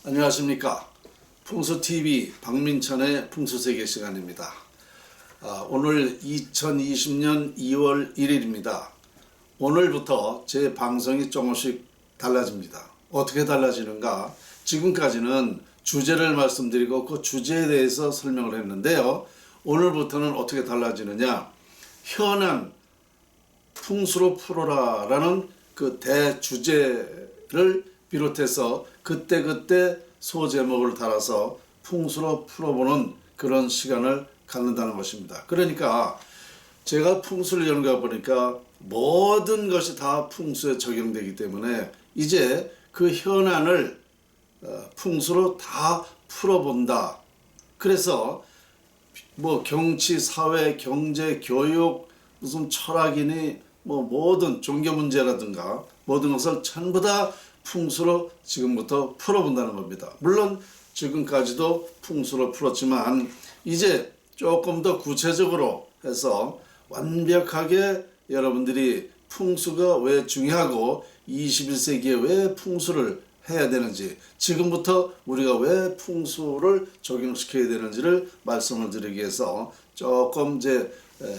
안녕하십니까. 풍수TV 박민찬의 풍수세계 시간입니다. 오늘 2020년 2월 1일입니다. 오늘부터 제 방송이 조금씩 달라집니다. 어떻게 달라지는가? 지금까지는 주제를 말씀드리고 그 주제에 대해서 설명을 했는데요. 오늘부터는 어떻게 달라지느냐? 현안 풍수로 풀어라 라는 그 대주제를 비롯해서 그때그때 소제목을 달아서 풍수로 풀어보는 그런 시간을 갖는다는 것입니다. 그러니까 제가 풍수를 연구해 보니까 모든 것이 다 풍수에 적용되기 때문에 이제 그 현안을 풍수로 다 풀어본다. 그래서 뭐 정치, 사회, 경제, 교육, 무슨 철학이니 뭐 모든 종교 문제라든가 모든 것을 전부 다 풍수로 지금부터 풀어본다는 겁니다. 물론 지금까지도 풍수로 풀었지만 이제 조금 더 구체적으로 해서 완벽하게 여러분들이 풍수가 왜 중요하고 21세기에 왜 풍수를 해야 되는지, 지금부터 우리가 왜 풍수를 적용시켜야 되는지를 말씀을 드리기 위해서 조금 이제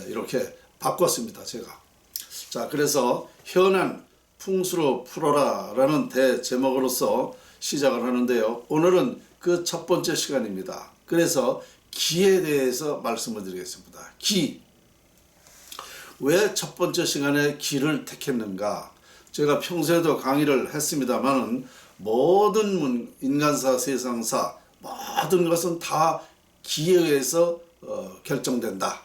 이렇게 바꿨습니다, 제가. 자, 그래서 현안 풍수로 풀어라 라는 대제목으로서 시작을 하는데요. 오늘은 그 첫 번째 시간입니다. 그래서 기에 대해서 말씀을 드리겠습니다. 기. 왜 첫 번째 시간에 기를 택했는가? 제가 평소에도 강의를 했습니다만 모든 인간사, 세상사 모든 것은 다 기에 의해서 결정된다.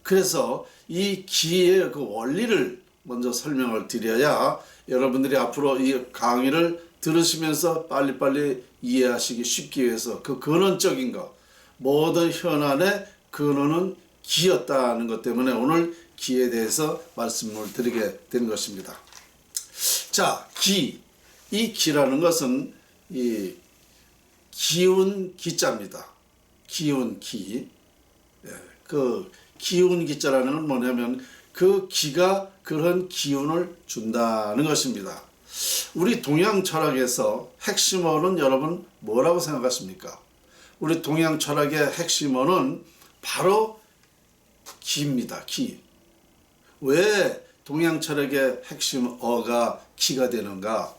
그래서 이 기의 그 원리를 먼저 설명을 드려야 여러분들이 앞으로 이 강의를 들으시면서 빨리빨리 이해하시기 쉽기 위해서 그 근원적인 것, 모든 현안의 근원은 기였다는 것 때문에 오늘 기에 대해서 말씀을 드리게 된 것입니다. 자, 기. 이 기라는 것은 이 기운 기자입니다. 기운 기. 그 기운 기자라는 건 뭐냐면 그 기가 그런 기운을 준다는 것입니다. 우리 동양 철학에서 핵심어는 여러분 뭐라고 생각하십니까? 우리 동양 철학의 핵심어는 바로 기입니다. 기. 왜 동양 철학의 핵심어가 기가 되는가?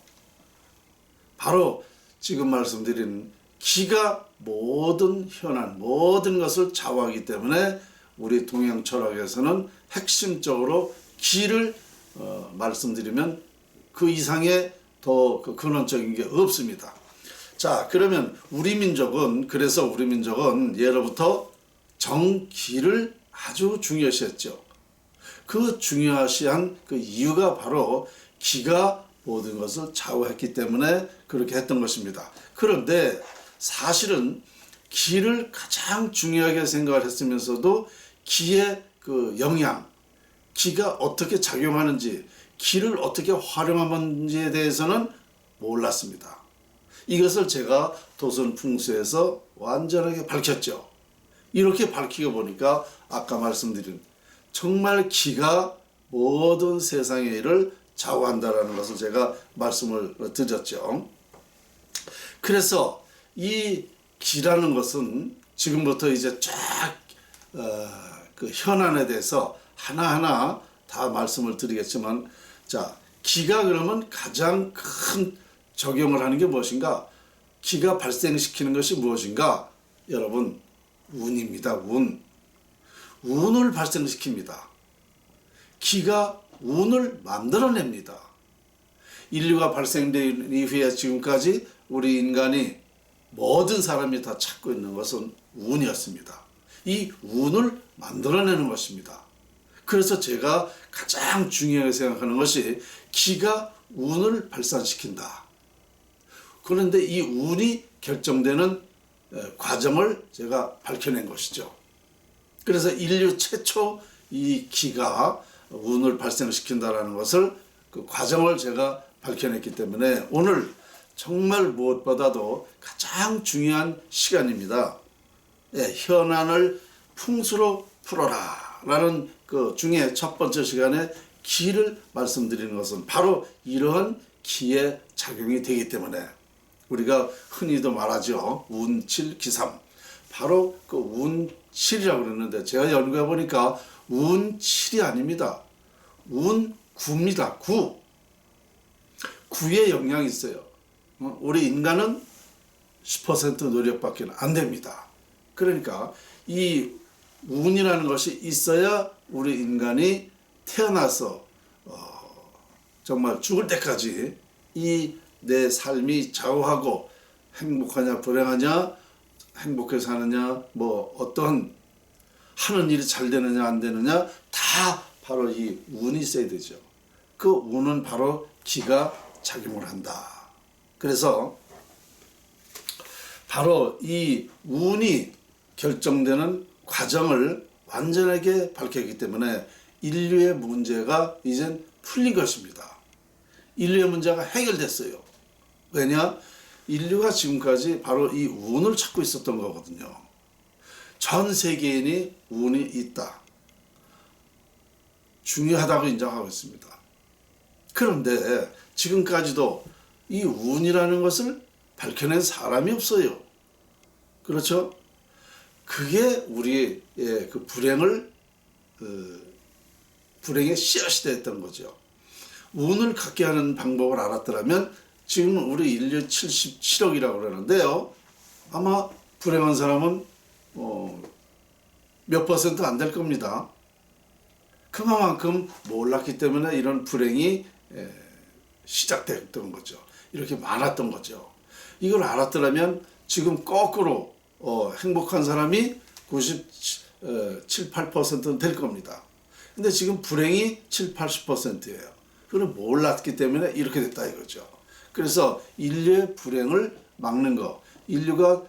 바로 지금 말씀드린 기가 모든 현안, 모든 것을 좌우하기 때문에 우리 동양 철학에서는 핵심적으로 기를 말씀드리면 그 이상의 더 그 근원적인 게 없습니다. 자, 그러면 우리 민족은 예로부터 정기를 아주 중요시했죠. 그 중요시한 그 이유가 바로 기가 모든 것을 좌우했기 때문에 그렇게 했던 것입니다. 그런데 사실은 기를 가장 중요하게 생각을 했으면서도 기의 그 영향, 기가 어떻게 작용하는지, 기를 어떻게 활용하는지에 대해서는 몰랐습니다. 이것을 제가 도선풍수에서 완전하게 밝혔죠. 이렇게 밝히고 보니까 아까 말씀드린 정말 기가 모든 세상의 일을 좌우한다라는 것을 제가 말씀을 드렸죠. 그래서 이 기라는 것은 지금부터 이제 쫙 그 현안에 대해서 하나하나 다 말씀을 드리겠지만, 자, 기가 그러면 가장 큰 적용을 하는 게 무엇인가? 기가 발생시키는 것이 무엇인가? 여러분, 운입니다. 운을 발생시킵니다. 기가 운을 만들어냅니다. 인류가 발생된 이후에 지금까지 우리 인간이 모든 사람이 다 찾고 있는 것은 운이었습니다. 이 운을 만들어내는 것입니다. 그래서 제가 가장 중요하게 생각하는 것이 기가 운을 발산시킨다. 그런데 이 운이 결정되는 과정을 제가 밝혀낸 것이죠. 그래서 인류 최초 이 기가 운을 발생시킨다라는 것을 그 과정을 제가 밝혀냈기 때문에 오늘 정말 무엇보다도 가장 중요한 시간입니다. 현안을 풍수로 풀어라 라는 그 중에 첫 번째 시간에 기를 말씀드리는 것은 바로 이러한 기의 작용이 되기 때문에 우리가 흔히도 말하죠. 운칠기삼. 바로 그 운칠이라고 그러는데 제가 연구해 보니까 운칠이 아닙니다. 운구입니다. 구. 구에 영향이 있어요. 우리 인간은 10% 노력밖에 안 됩니다. 그러니까 이 운이라는 것이 있어야 우리 인간이 태어나서 정말 죽을 때까지 이 내 삶이 좌우하고 행복하냐 불행하냐, 행복해 사느냐, 뭐 어떤 하는 일이 잘 되느냐 안 되느냐 다 바로 이 운이 있어야 되죠. 그 운은 바로 기가 작용을 한다. 그래서 바로 이 운이 결정되는 과정을 완전하게 밝혔기 때문에 인류의 문제가 이젠 풀린 것입니다. 인류의 문제가 해결됐어요. 왜냐? 인류가 지금까지 바로 이 운을 찾고 있었던 거거든요. 전 세계인이 운이 있다. 중요하다고 인정하고 있습니다. 그런데 지금까지도 이 운이라는 것을 밝혀낸 사람이 없어요. 그렇죠? 그게 우리의 그 불행의 씨앗이 됐던 거죠. 운을 갖게 하는 방법을 알았더라면 지금 우리 인류 77억이라고 그러는데요. 아마 불행한 사람은 몇 퍼센트 안 될 겁니다. 그만큼 몰랐기 때문에 이런 불행이 시작됐던 거죠. 이렇게 많았던 거죠. 이걸 알았더라면 지금 거꾸로 행복한 사람이 97, 8%는 될 겁니다. 근데 지금 불행이 7, 80%예요. 그걸 몰랐기 때문에 이렇게 됐다 이거죠. 그래서 인류의 불행을 막는 거, 인류가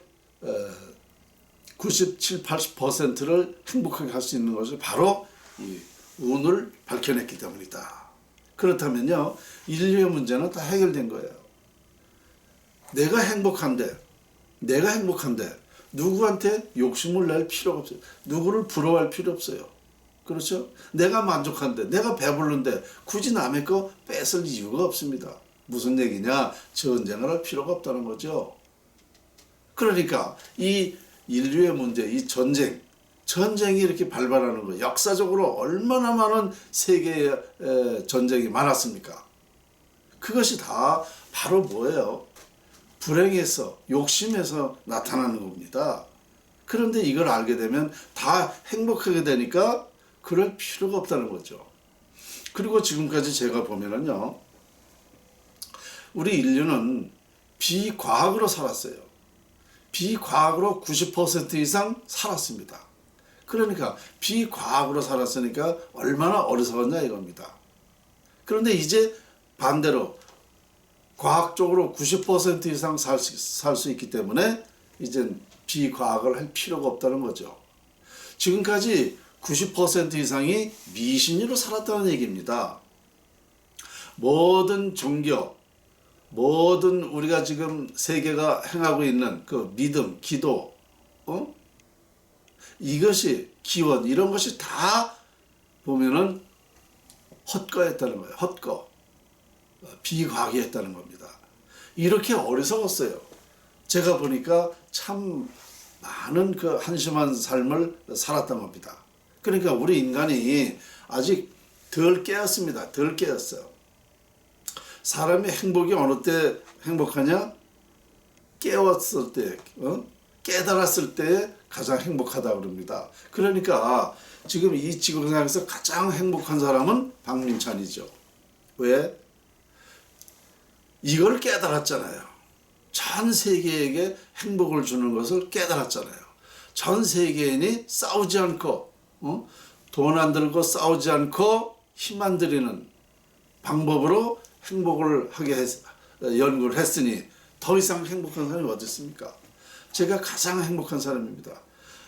97, 80%를 행복하게 할 수 있는 것이 바로 이 운을 밝혀냈기 때문이다. 그렇다면요, 인류의 문제는 다 해결된 거예요. 내가 행복한데 누구한테 욕심을 낼 필요가 없어요. 누구를 부러워할 필요 없어요. 그렇죠? 내가 만족한데, 내가 배부른데 굳이 남의 거 뺏을 이유가 없습니다. 무슨 얘기냐? 전쟁을 할 필요가 없다는 거죠. 그러니까 이 인류의 문제, 이 전쟁이 이렇게 발발하는 거, 역사적으로 얼마나 많은 세계의 전쟁이 많았습니까? 그것이 다 바로 뭐예요? 불행에서, 욕심에서 나타나는 겁니다. 그런데 이걸 알게 되면 다 행복하게 되니까 그럴 필요가 없다는 거죠. 그리고 지금까지 제가 보면은요, 우리 인류는 비과학으로 살았어요. 비과학으로 90% 이상 살았습니다. 그러니까 비과학으로 살았으니까 얼마나 어리석었냐 이겁니다. 그런데 이제 반대로 과학적으로 90% 이상 살 수 있기 때문에 이젠 비과학을 할 필요가 없다는 거죠. 지금까지 90% 이상이 미신으로 살았다는 얘기입니다. 모든 종교, 모든 우리가 지금 세계가 행하고 있는 그 믿음, 기도, 이것이 기원, 이런 것이 다 보면은 헛거였다는 거예요. 헛거. 비과학이었다는 겁니다. 이렇게 어리석었어요. 제가 보니까 참 많은 그 한심한 삶을 살았던 겁니다. 그러니까 우리 인간이 아직 덜 깨었습니다. 덜 깨었어요. 사람의 행복이 어느 때 행복하냐? 깨웠을 때, 깨달았을 때 가장 행복하다고 그럽니다. 그러니까 지금 이 지구상에서 가장 행복한 사람은 박민찬이죠. 왜? 이걸 깨달았잖아요. 전 세계에게 행복을 주는 것을 깨달았잖아요. 전 세계인이 싸우지 않고, 돈 안 들고 싸우지 않고 힘 안 들이는 방법으로 행복을 하게 연구를 했으니 더 이상 행복한 사람이 어디 있습니까? 제가 가장 행복한 사람입니다.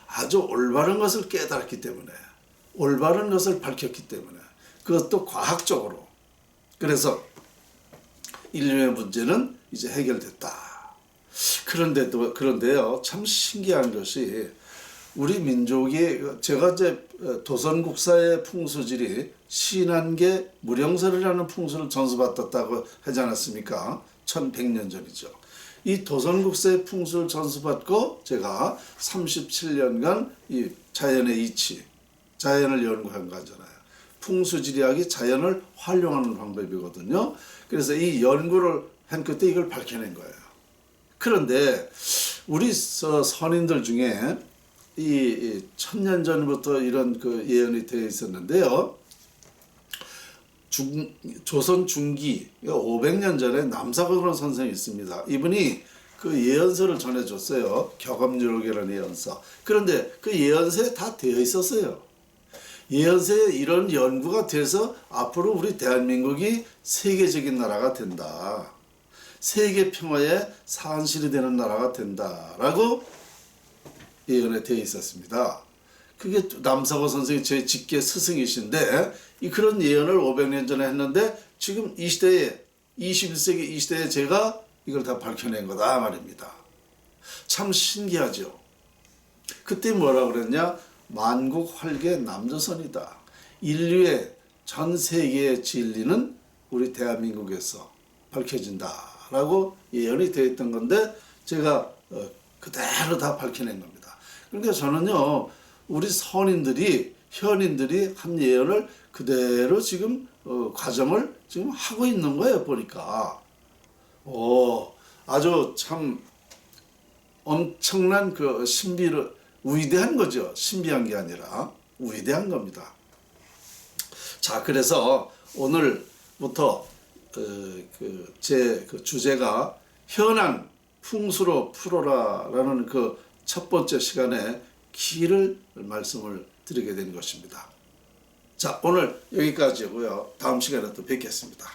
아주 올바른 것을 깨달았기 때문에, 올바른 것을 밝혔기 때문에, 그것도 과학적으로. 그래서 인류의 문제는 이제 해결됐다. 그런데요, 참 신기한 것이 우리 민족이, 제가 이제 도선국사의 풍수질이 신한계 무령설이라는 풍수를 전수받았다고 하지 않았습니까? 1100년 전이죠. 이 도선국사의 풍수를 전수받고 제가 37년간 이 자연의 이치, 자연을 연구한 거잖아요. 풍수지리학이 자연을 활용하는 방법이거든요. 그래서 이 연구를 한 끝에 이걸 밝혀낸 거예요. 그런데 우리 선인들 중에 이 1000년 전부터 이런 그 예언이 되어 있었는데요. 조선 중기 500년 전에 남사거론 선생이 있습니다. 이분이 그 예언서를 전해줬어요. 격엄유록이라는 예언서. 그런데 그 예언서에 다 되어 있었어요. 예언서에 이런 연구가 돼서 앞으로 우리 대한민국이 세계적인 나라가 된다. 세계 평화의 산실이 되는 나라가 된다라고 예언에 되어 있었습니다. 그게 남사고 선생이 제 직계 스승이신데 그런 예언을 500년 전에 했는데 지금 이 시대에 21세기 이 시대에 제가 이걸 다 밝혀낸 거다 말입니다. 참 신기하죠. 그때 뭐라 그랬냐? 만국 활계 남조선이다. 인류의 전 세계의 진리는 우리 대한민국에서 밝혀진다라고 예언이 되어 있던 건데 제가 그대로 다 밝혀낸 겁니다. 그러니까 저는요, 우리 선인들이 현인들이 한 예언을 그대로 지금 과정을 지금 하고 있는 거예요. 보니까 아주 참 엄청난 그 신비를 위대한 거죠. 신비한 게 아니라 위대한 겁니다. 자, 그래서 오늘부터 제 주제가 현안 풍수로 풀어라라는 그 첫 번째 시간에 기를 말씀을 드리게 된 것입니다. 자, 오늘 여기까지고요. 다음 시간에 또 뵙겠습니다.